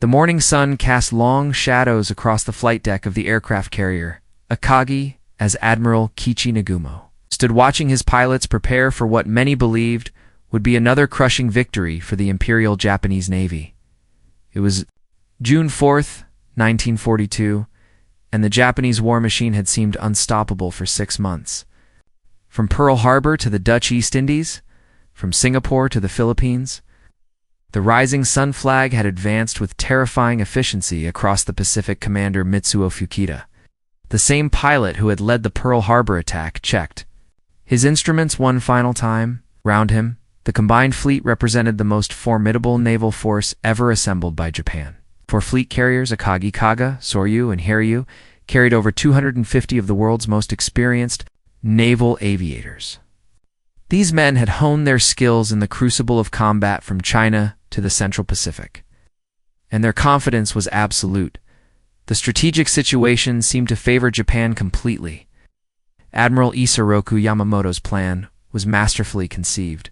The morning sun cast long shadows across the flight deck of the aircraft carrier. Akagi, as Admiral Kiichi Nagumo, stood watching his pilots prepare for what many believed would be another crushing victory for the Imperial Japanese Navy. It was June 4th, 1942, and the Japanese war machine had seemed unstoppable for 6 months. From Pearl Harbor to the Dutch East Indies, from Singapore to the Philippines, the rising sun flag had advanced with terrifying efficiency across the Pacific. Commander Mitsuo Fukita, the same pilot who had led the Pearl Harbor attack, checked his instruments one final time. Round him, the combined fleet represented the most formidable naval force ever assembled by Japan. 4 fleet carriers, Akagi, Kaga, Soryu, and Hiryu, carried over 250 of the world's most experienced naval aviators. These men had honed their skills in the crucible of combat from China to the Central Pacific, and their confidence was absolute. The strategic situation seemed to favor Japan completely. Admiral Isoroku Yamamoto's plan was masterfully conceived.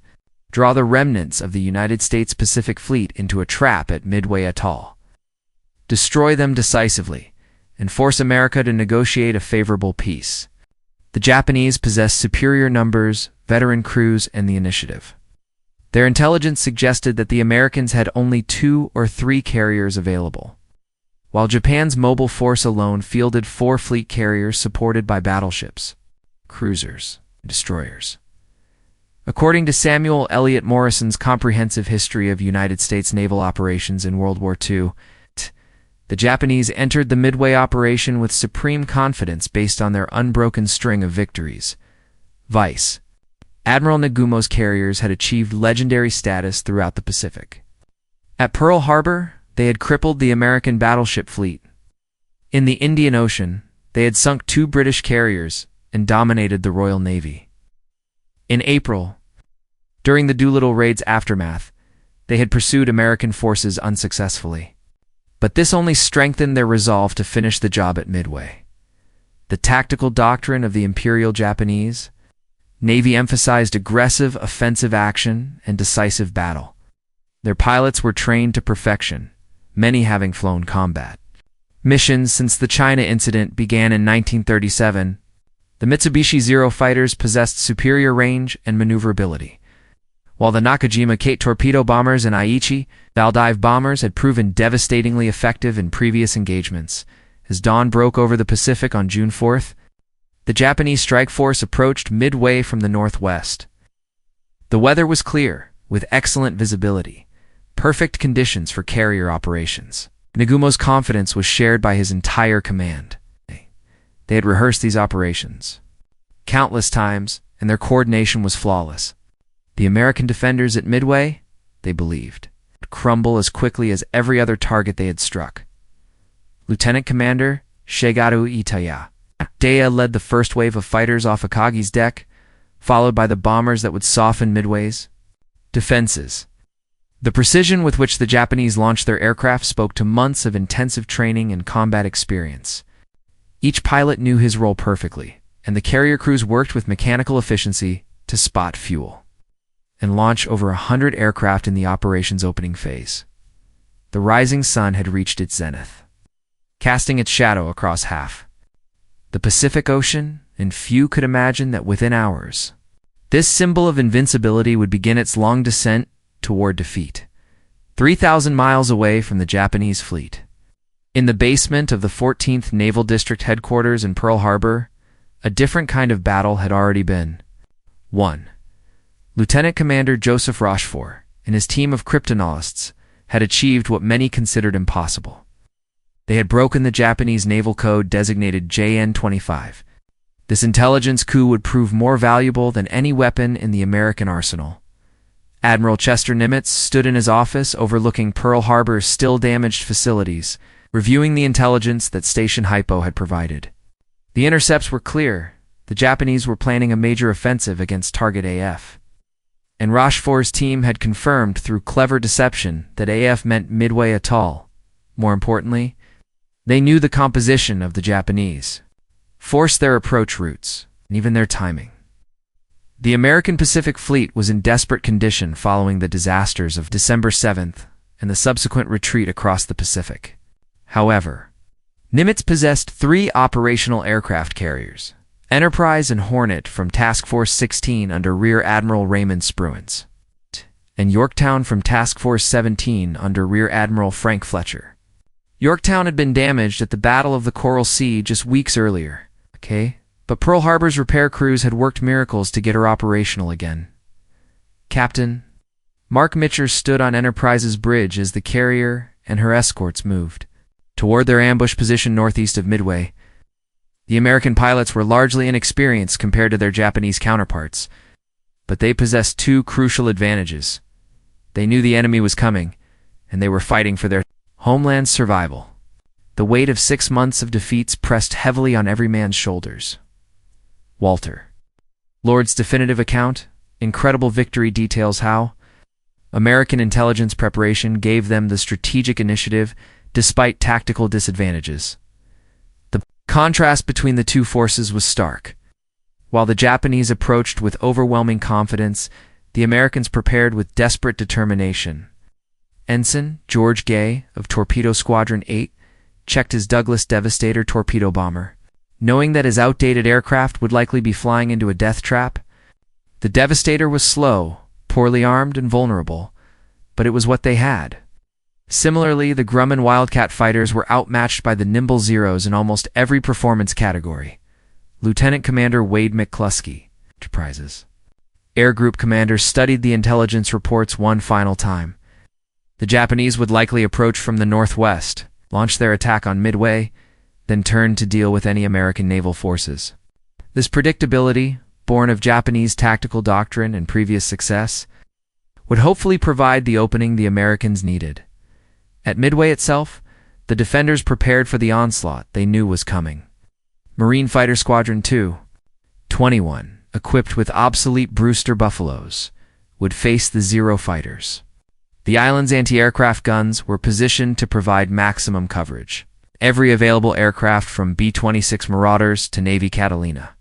Draw the remnants of the United States Pacific Fleet into a trap at Midway Atoll. Destroy them decisively, and force America to negotiate a favorable peace. The Japanese possessed superior numbers, veteran crews, and the initiative. Their intelligence suggested that the Americans had only 2 or 3 carriers available, while Japan's mobile force alone fielded 4 fleet carriers supported by battleships, cruisers, and destroyers. According to Samuel Eliot Morrison's comprehensive history of United States naval operations in World War II, the Japanese entered the Midway operation with supreme confidence based on their unbroken string of victories. Vice Admiral Nagumo's carriers had achieved legendary status throughout the Pacific. At Pearl Harbor, they had crippled the American battleship fleet. In the Indian Ocean, they had sunk 2 British carriers and dominated the Royal Navy. In April, during the Doolittle raid's aftermath, they had pursued American forces unsuccessfully. But this only strengthened their resolve to finish the job at Midway. The tactical doctrine of the Imperial Japanese Navy emphasized aggressive, offensive action and decisive battle. Their pilots were trained to perfection, many having flown combat missions since the China incident began in 1937. The Mitsubishi Zero fighters possessed superior range and maneuverability, while the Nakajima Kate torpedo bombers and Aichi Valdive bombers had proven devastatingly effective in previous engagements. As dawn broke over the Pacific on June 4th, the Japanese strike force approached Midway from the northwest. The weather was clear, with excellent visibility, perfect conditions for carrier operations. Nagumo's confidence was shared by his entire command. They had rehearsed these operations countless times, and their coordination was flawless. The American defenders at Midway, they believed, would crumble as quickly as every other target they had struck. Lieutenant Commander Shigeru Itaya led the first wave of fighters off Akagi's deck, followed by the bombers that would soften Midway's defenses. The precision with which the Japanese launched their aircraft spoke to months of intensive training and combat experience. Each pilot knew his role perfectly, and the carrier crews worked with mechanical efficiency to spot fuel and launch over 100 aircraft in the operation's opening phase. The rising sun had reached its zenith, casting its shadow across half the Pacific Ocean, and few could imagine that within hours, this symbol of invincibility would begin its long descent toward defeat, 3,000 miles away from the Japanese fleet. In the basement of the 14th Naval District headquarters in Pearl Harbor, a different kind of battle had already been won. Lieutenant Commander Joseph Rochefort and his team of cryptanalysts had achieved what many considered impossible. They had broken the Japanese naval code designated JN-25. This intelligence coup would prove more valuable than any weapon in the American arsenal. Admiral Chester Nimitz stood in his office overlooking Pearl Harbor's still-damaged facilities, reviewing the intelligence that Station Hypo had provided. The intercepts were clear. The Japanese were planning a major offensive against Target AF. And Rochefort's team had confirmed through clever deception that AF meant Midway Atoll. More importantly, they knew the composition of the Japanese, forced their approach routes, and even their timing. The American Pacific Fleet was in desperate condition following the disasters of December 7th and the subsequent retreat across the Pacific. However, Nimitz possessed three operational aircraft carriers: Enterprise and Hornet from Task Force 16 under Rear Admiral Raymond Spruance, and Yorktown from Task Force 17 under Rear Admiral Frank Fletcher. Yorktown had been damaged at the Battle of the Coral Sea just weeks earlier, but Pearl Harbor's repair crews had worked miracles to get her operational again. Captain Mark Mitcher stood on Enterprise's bridge as the carrier and her escorts moved toward their ambush position northeast of Midway. The American pilots were largely inexperienced compared to their Japanese counterparts, but they possessed two crucial advantages. They knew the enemy was coming, and they were fighting for their homeland's survival. The weight of 6 months of defeats pressed heavily on every man's shoulders. Walter Lord's definitive account, Incredible Victory, details how American intelligence preparation gave them the strategic initiative despite tactical disadvantages. The contrast between the two forces was stark. While the Japanese approached with overwhelming confidence, the Americans prepared with desperate determination. Ensign George Gay of Torpedo Squadron 8 checked his Douglas Devastator torpedo bomber. Knowing that his outdated aircraft would likely be flying into a death trap, the Devastator was slow, poorly armed, and vulnerable, but it was what they had. Similarly, the Grumman Wildcat fighters were outmatched by the nimble Zeros in almost every performance category. Lieutenant Commander Wade McCluskey, Enterprises Air Group Commander, studied the intelligence reports one final time. The Japanese would likely approach from the northwest, launch their attack on Midway, then turn to deal with any American naval forces. This predictability, born of Japanese tactical doctrine and previous success, would hopefully provide the opening the Americans needed. At Midway itself, the defenders prepared for the onslaught they knew was coming. Marine Fighter Squadron 2, 21, equipped with obsolete Brewster Buffaloes, would face the Zero fighters. The island's anti-aircraft guns were positioned to provide maximum coverage. Every available aircraft from B-26 Marauders to Navy Catalina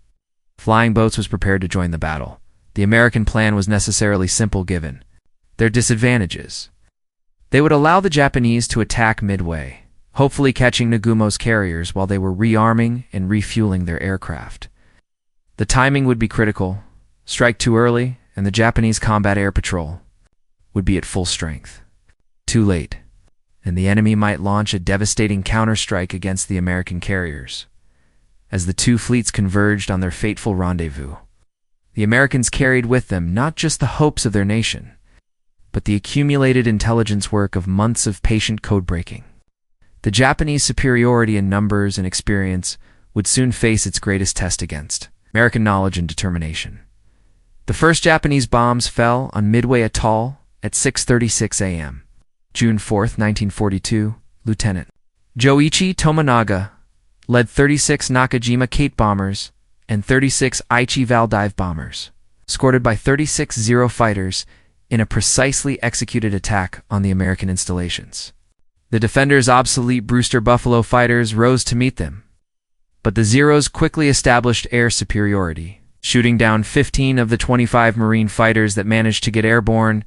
flying boats was prepared to join the battle. The American plan was necessarily simple given their disadvantages. They would allow the Japanese to attack Midway, hopefully catching Nagumo's carriers while they were rearming and refueling their aircraft. The timing would be critical. Strike too early, and the Japanese combat air patrol would be at full strength. Too late, and the enemy might launch a devastating counterstrike against the American carriers. As the two fleets converged on their fateful rendezvous, the Americans carried with them not just the hopes of their nation, but the accumulated intelligence work of months of patient code-breaking. The Japanese superiority in numbers and experience would soon face its greatest test against American knowledge and determination. The first Japanese bombs fell on Midway Atoll at 6:36 a.m. June 4, 1942. Lieutenant Joichi Tominaga led 36 Nakajima Kate bombers and 36 Aichi Val dive bombers, escorted by 36 Zero fighters, in a precisely executed attack on the American installations. The defenders' obsolete Brewster Buffalo fighters rose to meet them, but the Zeros quickly established air superiority, shooting down 15 of the 25 Marine fighters that managed to get airborne.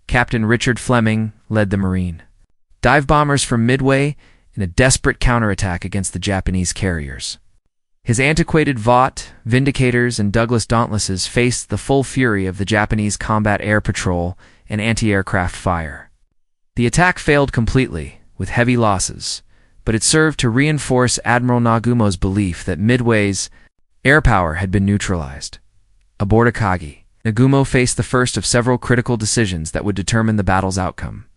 Captain Richard Fleming led the Marine dive bombers from Midway in a desperate counterattack against the Japanese carriers. His antiquated Vought, Vindicators, and Douglas Dauntlesses faced the full fury of the Japanese combat air patrol and anti-aircraft fire. The attack failed completely, with heavy losses, but it served to reinforce Admiral Nagumo's belief that Midway's air power had been neutralized. Aboard Akagi, Nagumo faced the first of several critical decisions that would determine the battle's outcome.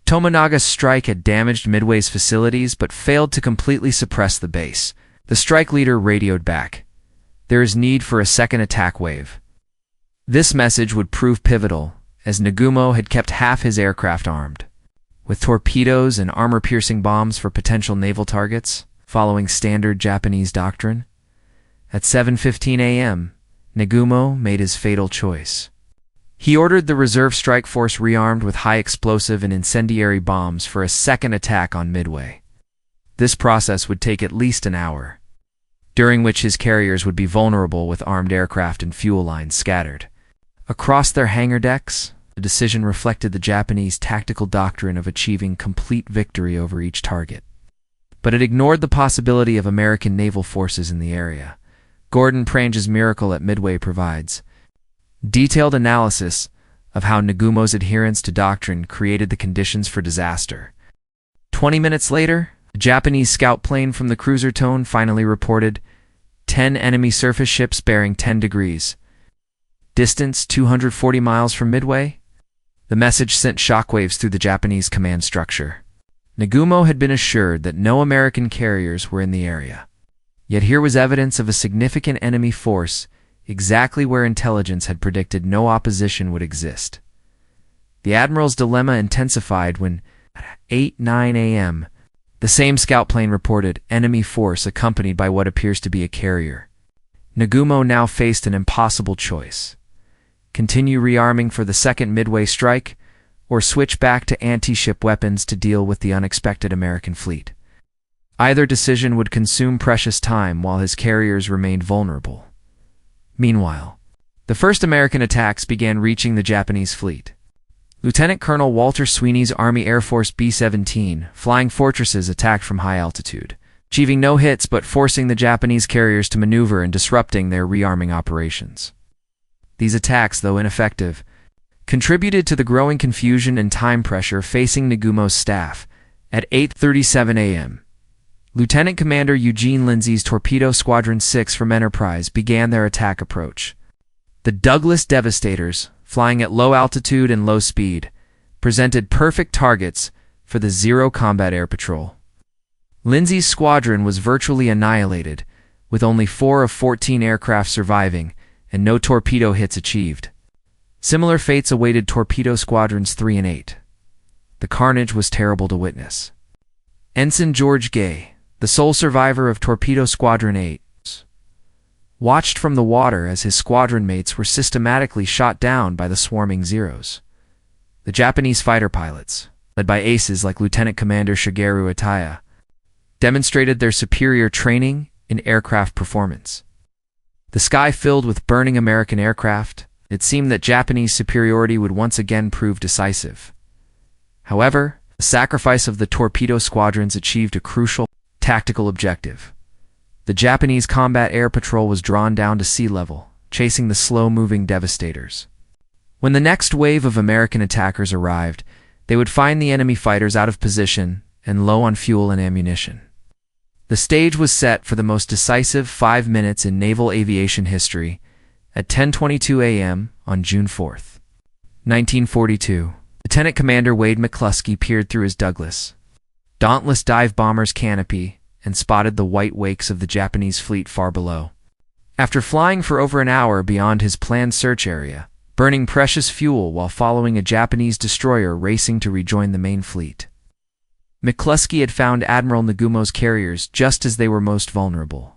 Tominaga's strike had damaged Midway's facilities but failed to completely suppress the base. The strike leader radioed back, "There is need for a second attack wave." This message would prove pivotal, as Nagumo had kept half his aircraft armed, with torpedoes and armor-piercing bombs for potential naval targets, following standard Japanese doctrine. At 7:15 a.m., Nagumo made his fatal choice. He ordered the reserve strike force rearmed with high-explosive and incendiary bombs for a second attack on Midway. This process would take at least an hour, during which his carriers would be vulnerable with armed aircraft and fuel lines scattered across their hangar decks, The decision reflected the Japanese tactical doctrine of achieving complete victory over each target. But it ignored the possibility of American naval forces in the area. Gordon Prange's Miracle at Midway provides detailed analysis of how Nagumo's adherence to doctrine created the conditions for disaster. 20 minutes later, a Japanese scout plane from the cruiser Tone finally reported 10 enemy surface ships bearing 10 degrees. Distance 240 miles from Midway? The message sent shockwaves through the Japanese command structure. Nagumo had been assured that no American carriers were in the area. Yet here was evidence of a significant enemy force exactly where intelligence had predicted no opposition would exist. The Admiral's dilemma intensified when, at 8:09 a.m., the same scout plane reported enemy force accompanied by what appears to be a carrier. Nagumo now faced an impossible choice. Continue rearming for the second Midway strike, or switch back to anti-ship weapons to deal with the unexpected American fleet. Either decision would consume precious time while his carriers remained vulnerable. Meanwhile, the first American attacks began reaching the Japanese fleet. Lieutenant Colonel Walter Sweeney's Army Air Force B-17 Flying Fortresses attacked from high altitude, achieving no hits but forcing the Japanese carriers to maneuver and disrupting their rearming operations. These attacks, though ineffective, contributed to the growing confusion and time pressure facing Nagumo's staff. At 8:37 a.m., Lieutenant Commander Eugene Lindsay's Torpedo Squadron 6 from Enterprise began their attack approach. The Douglas Devastators, flying at low altitude and low speed, presented perfect targets for the Zero Combat Air Patrol. Lindsay's squadron was virtually annihilated, with only 4 of 14 aircraft surviving and no torpedo hits achieved. Similar fates awaited Torpedo Squadrons 3 and 8. The carnage was terrible to witness. Ensign George Gay, the sole survivor of Torpedo Squadron 8, watched from the water as his squadron mates were systematically shot down by the swarming Zeros. The Japanese fighter pilots, led by aces like Lieutenant Commander Shigeru Ataya, demonstrated their superior training and aircraft performance. The sky filled with burning American aircraft, it seemed that Japanese superiority would once again prove decisive. However, the sacrifice of the torpedo squadrons achieved a crucial tactical objective. The Japanese combat air patrol was drawn down to sea level, chasing the slow-moving Devastators. When the next wave of American attackers arrived, they would find the enemy fighters out of position and low on fuel and ammunition. The stage was set for the most decisive 5 minutes in naval aviation history at 10:22 a.m. on June 4th, 1942. Lieutenant Commander Wade McCluskey peered through his Douglas, dauntless dive bomber's canopy and spotted the white wakes of the Japanese fleet far below. After flying for over an hour beyond his planned search area, burning precious fuel while following a Japanese destroyer racing to rejoin the main fleet, McCluskey had found Admiral Nagumo's carriers just as they were most vulnerable.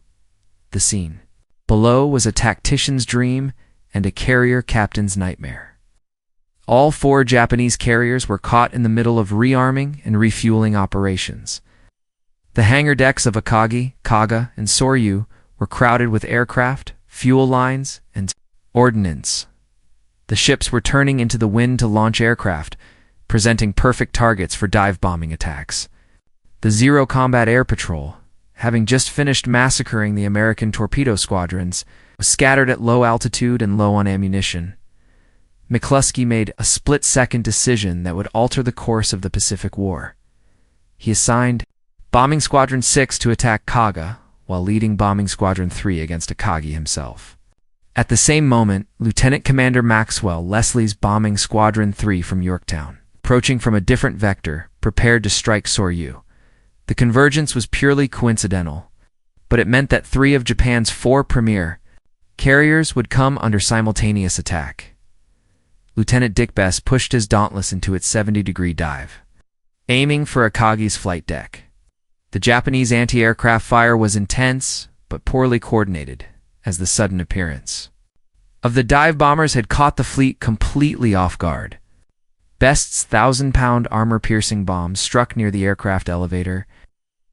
The scene below was a tactician's dream and a carrier captain's nightmare. All 4 Japanese carriers were caught in the middle of rearming and refueling operations. The hangar decks of Akagi, Kaga, and Soryu were crowded with aircraft, fuel lines, and ordnance. The ships were turning into the wind to launch aircraft, presenting perfect targets for dive bombing attacks. The Zero Combat Air Patrol, having just finished massacring the American torpedo squadrons, was scattered at low altitude and low on ammunition. McCluskey made a split-second decision that would alter the course of the Pacific War. He assigned Bombing Squadron 6 to attack Kaga, while leading Bombing Squadron 3 against Akagi himself. At the same moment, Lieutenant Commander Maxwell Leslie's Bombing Squadron 3 from Yorktown, approaching from a different vector, prepared to strike Soryu. The convergence was purely coincidental, but it meant that 3 of Japan's 4 premier carriers would come under simultaneous attack. Lieutenant Dick Best pushed his Dauntless into its 70-degree dive, aiming for Akagi's flight deck. The Japanese anti-aircraft fire was intense, but poorly coordinated, as the sudden appearance of the dive bombers had caught the fleet completely off guard. Best's 1,000-pound armor-piercing bomb struck near the aircraft elevator,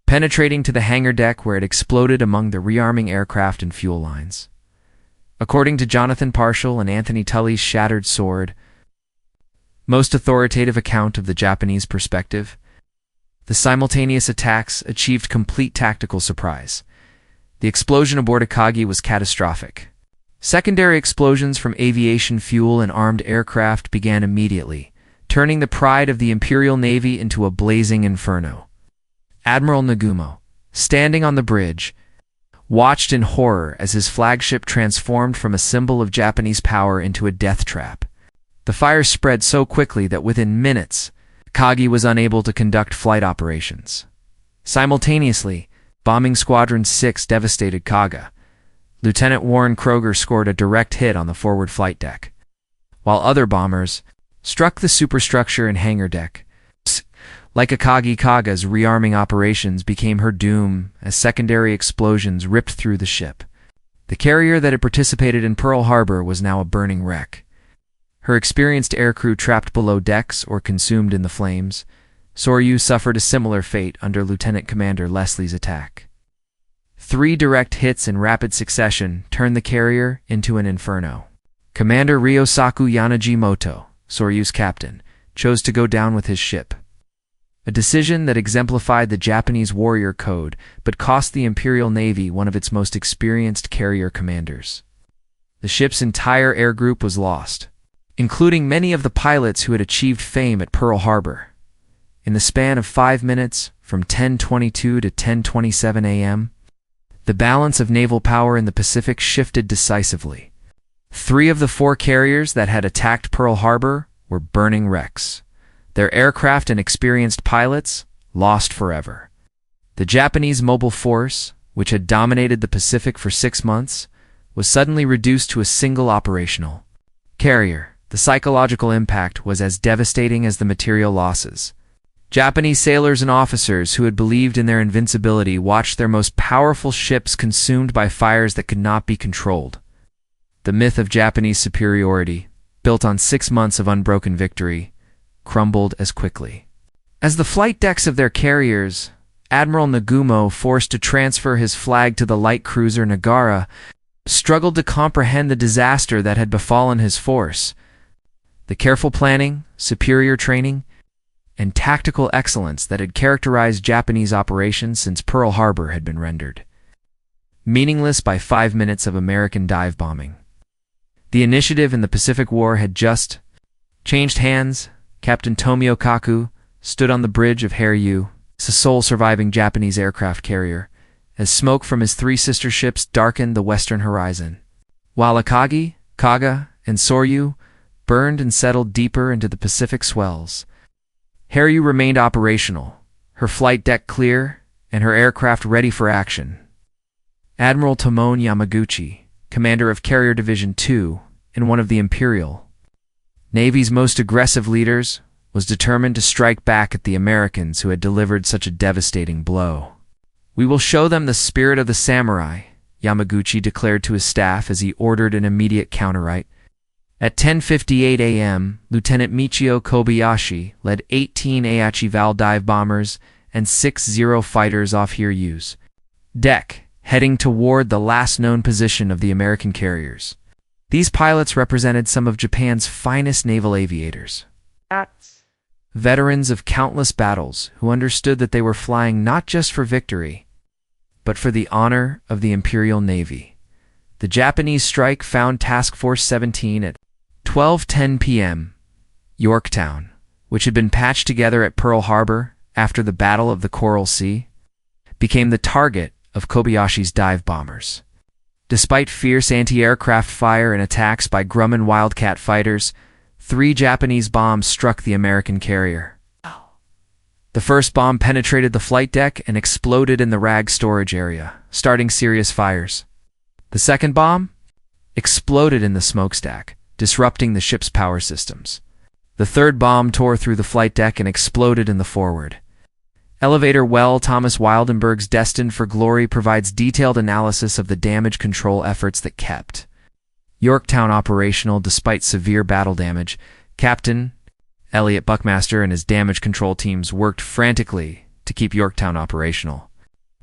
penetrating to the hangar deck where it exploded among the rearming aircraft and fuel lines. According to Jonathan Parshall and Anthony Tully's Shattered Sword, most authoritative account of the Japanese perspective. The simultaneous attacks achieved complete tactical surprise. The explosion aboard Akagi was catastrophic. Secondary explosions from aviation fuel and armed aircraft began immediately, turning the pride of the Imperial Navy into a blazing inferno. Admiral Nagumo, standing on the bridge, watched in horror as his flagship transformed from a symbol of Japanese power into a death trap. The fire spread so quickly that within minutes, Akagi was unable to conduct flight operations. Simultaneously, Bombing Squadron 6 devastated Kaga. Lieutenant Warren Kroger scored a direct hit on the forward flight deck, while other bombers struck the superstructure and hangar deck. Like Akagi, Kaga's rearming operations became her doom as secondary explosions ripped through the ship. The carrier that had participated in Pearl Harbor was now a burning wreck. Her experienced aircrew trapped below decks or consumed in the flames. Soryu suffered a similar fate under Lieutenant Commander Leslie's attack. 3 direct hits in rapid succession turned the carrier into an inferno. Commander Ryosaku Yanagimoto, Soryu's captain, chose to go down with his ship. A decision that exemplified the Japanese warrior code but cost the Imperial Navy one of its most experienced carrier commanders. The ship's entire air group was lost, including many of the pilots who had achieved fame at Pearl Harbor. In the span of 5 minutes, from 10:22 to 10:27 a.m., the balance of naval power in the Pacific shifted decisively. 3 of the 4 carriers that had attacked Pearl Harbor were burning wrecks. Their aircraft and experienced pilots lost forever. The Japanese mobile force, which had dominated the Pacific for 6 months, was suddenly reduced to a single operational carrier. The psychological impact was as devastating as the material losses. Japanese sailors and officers who had believed in their invincibility watched their most powerful ships consumed by fires that could not be controlled. The myth of Japanese superiority, built on 6 months of unbroken victory, crumbled as quickly. As the flight decks of their carriers, Admiral Nagumo, forced to transfer his flag to the light cruiser Nagara, struggled to comprehend the disaster that had befallen his force. The careful planning, superior training, and tactical excellence that had characterized Japanese operations since Pearl Harbor had been rendered meaningless by 5 minutes of American dive bombing. The initiative in the Pacific War had just changed hands. Captain Tomio Kaku stood on the bridge of Haryu, the sole surviving Japanese aircraft carrier, as smoke from his 3 sister ships darkened the western horizon. While Akagi, Kaga, and Soryu burned and settled deeper into the Pacific swells, Haryu remained operational, her flight deck clear and her aircraft ready for action. Admiral Tomoe Yamaguchi, commander of Carrier Division 2 and one of the Imperial Navy's most aggressive leaders, was determined to strike back at the Americans who had delivered such a devastating blow. "We will show them the spirit of the samurai," Yamaguchi declared to his staff as he ordered an immediate counterright. At 10:58 a.m., Lieutenant Michio Kobayashi led 18 Aichi-Val dive bombers and 6 Zero fighters off Hiryu's deck, heading toward the last known position of the American carriers. These pilots represented some of Japan's finest naval aviators. Veterans of countless battles who understood that they were flying not just for victory, but for the honor of the Imperial Navy. The Japanese strike found Task Force 17 at 12:10 p.m. Yorktown, which had been patched together at Pearl Harbor after the Battle of the Coral Sea, became the target of Kobayashi's dive bombers. Despite fierce anti-aircraft fire and attacks by Grumman Wildcat fighters, 3 Japanese bombs struck the American carrier. The first bomb penetrated the flight deck and exploded in the RAG storage area, starting serious fires. The second bomb exploded in the smokestack, disrupting the ship's power systems. The third bomb tore through the flight deck and exploded in the forward elevator well. Thomas Wildenberg's Destined for Glory provides detailed analysis of the damage control efforts that kept Yorktown operational despite severe battle damage. Captain Elliot Buckmaster and his damage control teams worked frantically to keep Yorktown operational.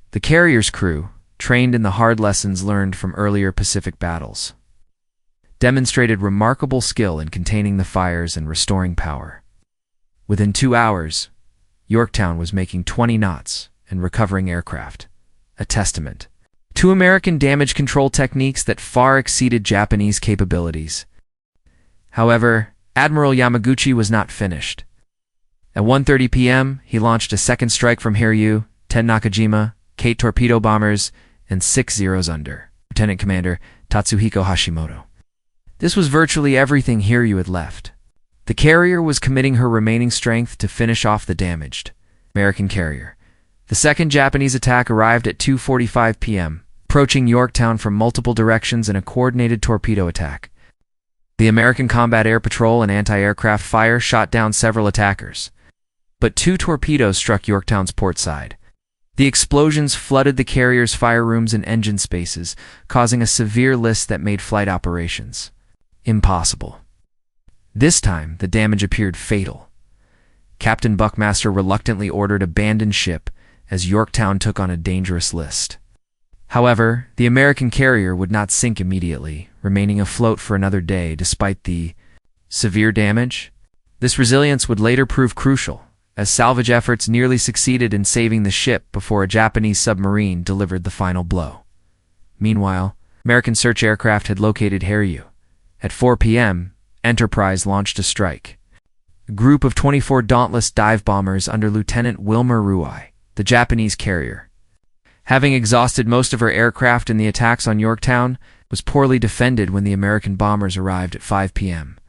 The carrier's crew, trained in the hard lessons learned from earlier Pacific battles, demonstrated remarkable skill in containing the fires and restoring power. Within 2 hours, Yorktown was making 20 knots and recovering aircraft, a testament to American damage control techniques that far exceeded Japanese capabilities. However, Admiral Yamaguchi was not finished. At 1:30 p.m., he launched a second strike from Hiryu, 10 Nakajima, 8 torpedo bombers, and 6 zeros under Lieutenant Commander Tatsuhiko Hashimoto. This was virtually everything Hiryu had left. The carrier was committing her remaining strength to finish off the damaged American carrier. The second Japanese attack arrived at 2:45 p.m., approaching Yorktown from multiple directions in a coordinated torpedo attack. The American Combat Air Patrol and anti-aircraft fire shot down several attackers, but 2 torpedoes struck Yorktown's port side. The explosions flooded the carrier's fire rooms and engine spaces, causing a severe list that made flight operations impossible. This time, the damage appeared fatal. Captain Buckmaster reluctantly ordered abandon ship as Yorktown took on a dangerous list. However, the American carrier would not sink immediately, remaining afloat for another day despite the severe damage. This resilience would later prove crucial, as salvage efforts nearly succeeded in saving the ship before a Japanese submarine delivered the final blow. Meanwhile, American search aircraft had located Hiryu. At 4 p.m., Enterprise launched a strike. A group of 24 dauntless dive bombers under Lieutenant Wilmer Ruai, the Japanese carrier, having exhausted most of her aircraft in the attacks on Yorktown, was poorly defended when the American bombers arrived at 5 p.m.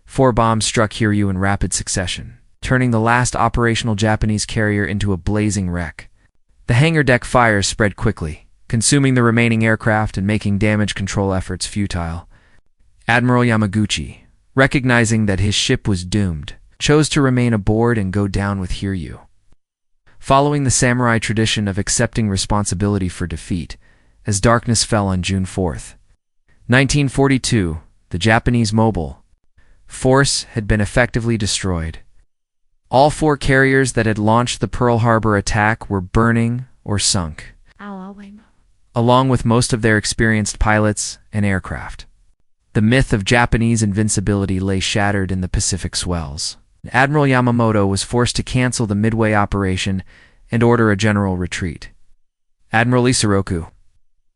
4 bombs struck Hiryu in rapid succession, turning the last operational Japanese carrier into a blazing wreck. The hangar deck fires spread quickly, consuming the remaining aircraft and making damage control efforts futile. Admiral Yamaguchi, recognizing that his ship was doomed, chose to remain aboard and go down with Hiryu. Following the samurai tradition of accepting responsibility for defeat, as darkness fell on June 4, 1942, the Japanese mobile force had been effectively destroyed. All 4 carriers that had launched the Pearl Harbor attack were burning or sunk, along with most of their experienced pilots and aircraft. The myth of Japanese invincibility lay shattered in the Pacific swells. Admiral Yamamoto was forced to cancel the Midway operation and order a general retreat. Admiral Isoroku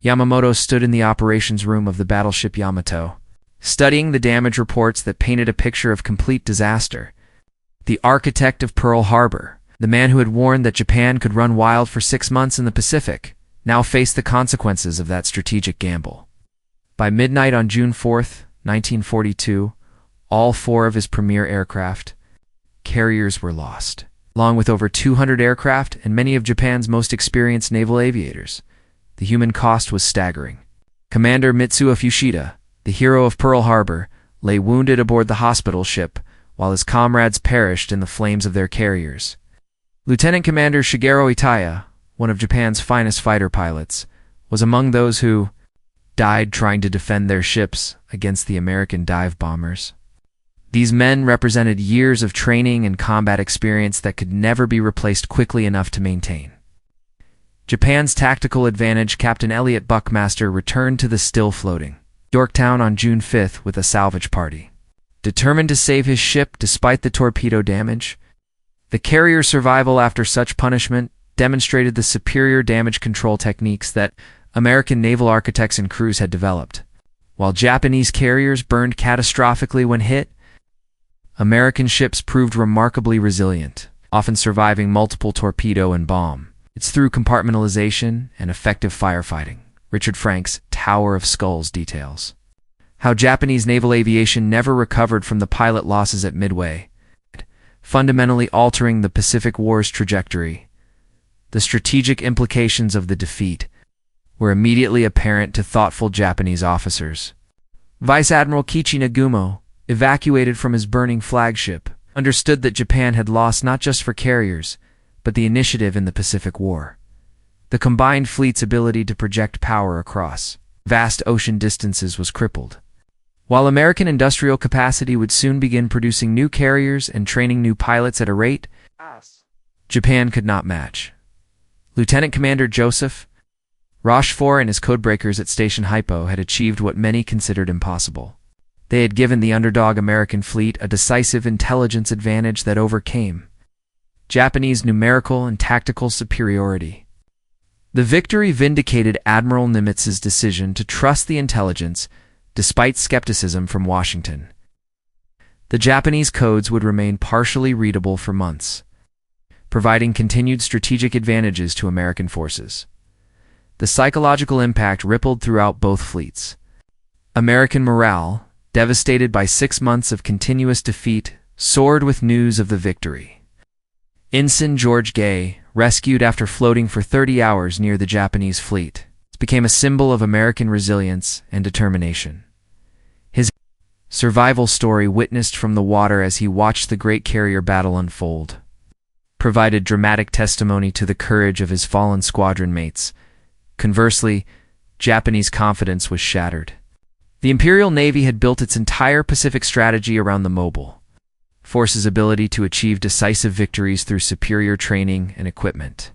Yamamoto stood in the operations room of the battleship Yamato, studying the damage reports that painted a picture of complete disaster. The architect of Pearl Harbor, the man who had warned that Japan could run wild for 6 months in the Pacific, now faced the consequences of that strategic gamble. By midnight on June 4, 1942, all 4 of his premier aircraft carriers were lost, along with over 200 aircraft and many of Japan's most experienced naval aviators. The human cost was staggering. Commander Mitsuo Fushida, the hero of Pearl Harbor, lay wounded aboard the hospital ship, while his comrades perished in the flames of their carriers. Lieutenant Commander Shigeru Itaya, one of Japan's finest fighter pilots, was among those who died trying to defend their ships against the American dive bombers. These men represented years of training and combat experience that could never be replaced quickly enough to maintain. Japan's tactical advantage, Captain Elliot Buckmaster returned to the still-floating Yorktown on June 5 with a salvage party. Determined to save his ship despite the torpedo damage, the carrier's survival after such punishment demonstrated the superior damage control techniques that American naval architects and crews had developed. While Japanese carriers burned catastrophically when hit, American ships proved remarkably resilient, often surviving multiple torpedo and bomb. It's through compartmentalization and effective firefighting. Richard Frank's Tower of Skulls details how Japanese naval aviation never recovered from the pilot losses at Midway, fundamentally altering the Pacific War's trajectory. The strategic implications of the defeat were immediately apparent to thoughtful Japanese officers. Vice Admiral Kiichi Nagumo, evacuated from his burning flagship, understood that Japan had lost not just for carriers, but the initiative in the Pacific War. The combined fleet's ability to project power across vast ocean distances was crippled. While American industrial capacity would soon begin producing new carriers and training new pilots at a rate Japan could not match. Lieutenant Commander Joseph Rochefort and his codebreakers at Station Hypo had achieved what many considered impossible. They had given the underdog American fleet a decisive intelligence advantage that overcame Japanese numerical and tactical superiority. The victory vindicated Admiral Nimitz's decision to trust the intelligence despite skepticism from Washington. The Japanese codes would remain partially readable for months, providing continued strategic advantages to American forces. The psychological impact rippled throughout both fleets. American morale, devastated by 6 months of continuous defeat, soared with news of the victory. Ensign George Gay, rescued after floating for 30 hours near the Japanese fleet, became a symbol of American resilience and determination. His survival story, witnessed from the water as he watched the great carrier battle unfold, provided dramatic testimony to the courage of his fallen squadron mates. Conversely, Japanese confidence was shattered. The Imperial Navy had built its entire Pacific strategy around the mobile force's ability to achieve decisive victories through superior training and equipment.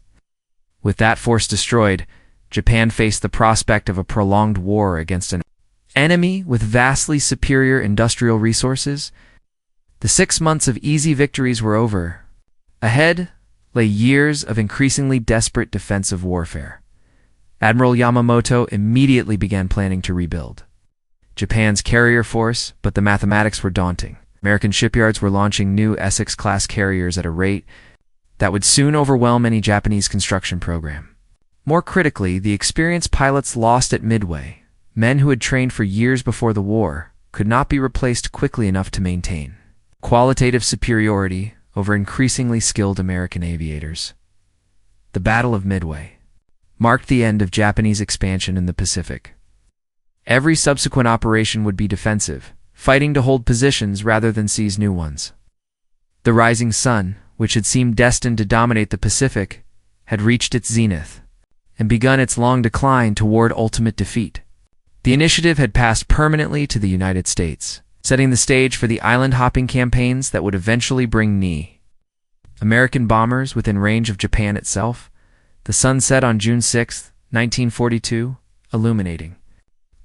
With that force destroyed, Japan faced the prospect of a prolonged war against an enemy with vastly superior industrial resources. The 6 months of easy victories were over. Ahead lay years of increasingly desperate defensive warfare. Admiral Yamamoto immediately began planning to rebuild Japan's carrier force, but the mathematics were daunting. American shipyards were launching new Essex-class carriers at a rate that would soon overwhelm any Japanese construction program. More critically, the experienced pilots lost at Midway, men who had trained for years before the war, could not be replaced quickly enough to maintain qualitative superiority over increasingly skilled American aviators. The Battle of Midway marked the end of Japanese expansion in the Pacific. Every subsequent operation would be defensive, fighting to hold positions rather than seize new ones. The rising sun, which had seemed destined to dominate the Pacific, had reached its zenith and begun its long decline toward ultimate defeat. The initiative had passed permanently to the United States, setting the stage for the island-hopping campaigns that would eventually bring American bombers within range of Japan itself. The sun set on June 6, 1942, illuminating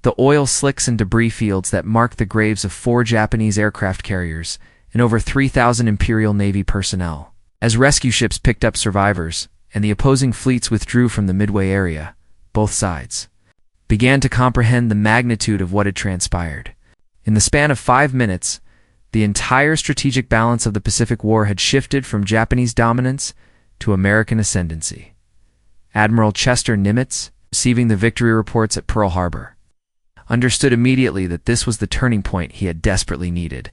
the oil slicks and debris fields that marked the graves of 4 Japanese aircraft carriers and over 3,000 Imperial Navy personnel. As rescue ships picked up survivors and the opposing fleets withdrew from the Midway area, both sides began to comprehend the magnitude of what had transpired. In the span of 5 minutes, the entire strategic balance of the Pacific War had shifted from Japanese dominance to American ascendancy. Admiral Chester Nimitz, receiving the victory reports at Pearl Harbor, understood immediately that this was the turning point he had desperately needed.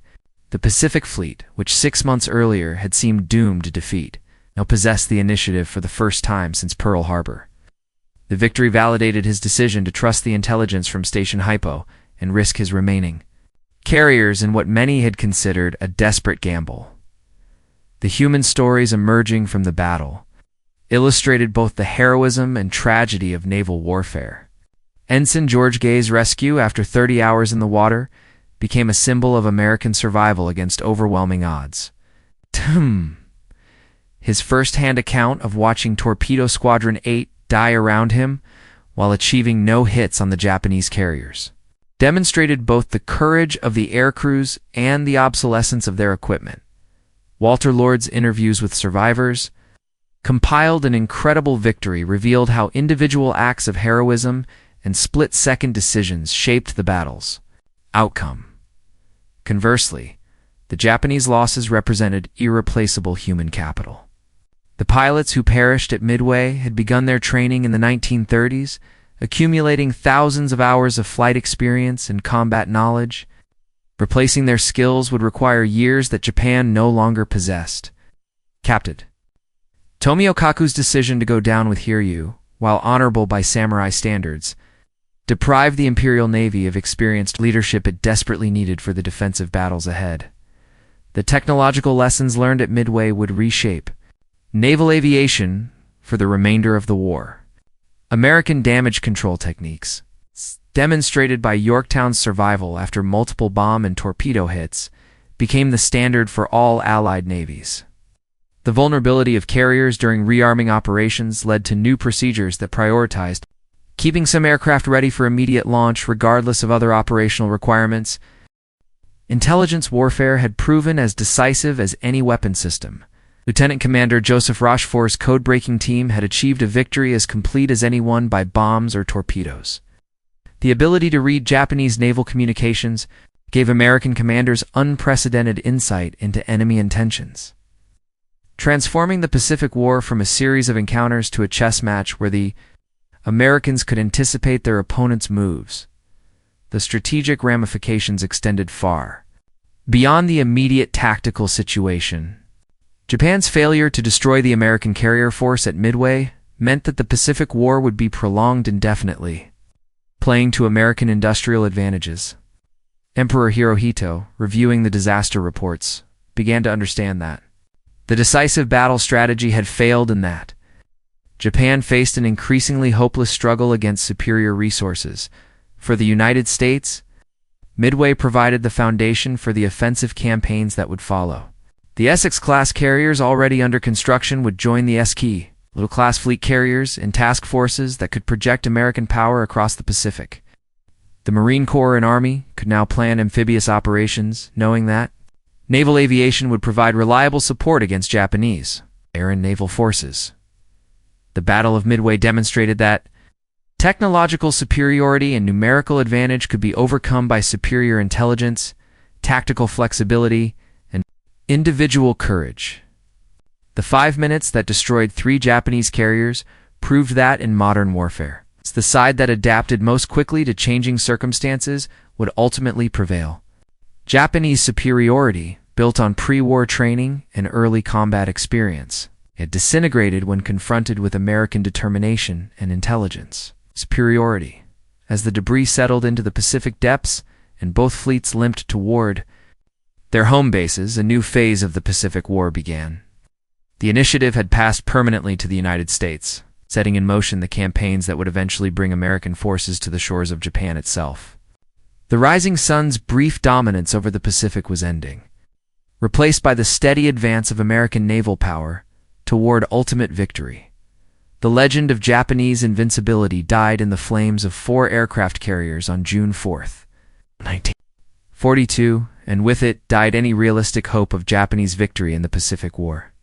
The Pacific Fleet, which 6 months earlier had seemed doomed to defeat, now possessed the initiative for the first time since Pearl Harbor. The victory validated his decision to trust the intelligence from Station Hypo and risk his remaining carriers in what many had considered a desperate gamble. The human stories emerging from the battle illustrated both the heroism and tragedy of naval warfare. Ensign George Gay's rescue after 30 hours in the water became a symbol of American survival against overwhelming odds. His first-hand account of watching Torpedo Squadron 8 die around him while achieving no hits on the Japanese carriers demonstrated both the courage of the air crews and the obsolescence of their equipment. Walter Lord's interviews with survivors, compiled an incredible victory, revealed how individual acts of heroism and split-second decisions shaped the battle's outcome. Conversely, the Japanese losses represented irreplaceable human capital. The pilots who perished at Midway had begun their training in the 1930s, accumulating thousands of hours of flight experience and combat knowledge. Replacing their skills would require years that Japan no longer possessed. Captain Tomio Kaku's decision to go down with Hiryu, while honorable by samurai standards, deprived the Imperial Navy of experienced leadership it desperately needed for the defensive battles ahead. The technological lessons learned at Midway would reshape naval aviation for the remainder of the war. American damage control techniques, demonstrated by Yorktown's survival after multiple bomb and torpedo hits, became the standard for all Allied navies. The vulnerability of carriers during rearming operations led to new procedures that prioritized keeping some aircraft ready for immediate launch regardless of other operational requirements. Intelligence warfare had proven as decisive as any weapon system. Lieutenant Commander Joseph Rochefort's code-breaking team had achieved a victory as complete as any won by bombs or torpedoes. The ability to read Japanese naval communications gave American commanders unprecedented insight into enemy intentions, transforming the Pacific War from a series of encounters to a chess match where the Americans could anticipate their opponent's moves. The strategic ramifications extended far beyond the immediate tactical situation. Japan's failure to destroy the American carrier force at Midway meant that the Pacific War would be prolonged indefinitely, playing to American industrial advantages. Emperor Hirohito, reviewing the disaster reports, began to understand that the decisive battle strategy had failed and that Japan faced an increasingly hopeless struggle against superior resources. For the United States, Midway provided the foundation for the offensive campaigns that would follow. The Essex-class carriers already under construction would join the SK, little-class fleet carriers, in task forces that could project American power across the Pacific. The Marine Corps and Army could now plan amphibious operations, knowing that naval aviation would provide reliable support against Japanese air and naval forces. The Battle of Midway demonstrated that technological superiority and numerical advantage could be overcome by superior intelligence, tactical flexibility, and individual courage. The 5 minutes that destroyed 3 Japanese carriers proved that in modern warfare, it's the side that adapted most quickly to changing circumstances would ultimately prevail. Japanese superiority, built on pre-war training and early combat experience, it disintegrated when confronted with American determination and intelligence. Superiority. As the debris settled into the Pacific depths and both fleets limped toward their home bases, a new phase of the Pacific War began. The initiative had passed permanently to the United States, setting in motion the campaigns that would eventually bring American forces to the shores of Japan itself. The rising sun's brief dominance over the Pacific was ending, replaced by the steady advance of American naval power toward ultimate victory. The legend of Japanese invincibility died in the flames of 4 aircraft carriers on June 4, 1942, and with it died any realistic hope of Japanese victory in the Pacific War.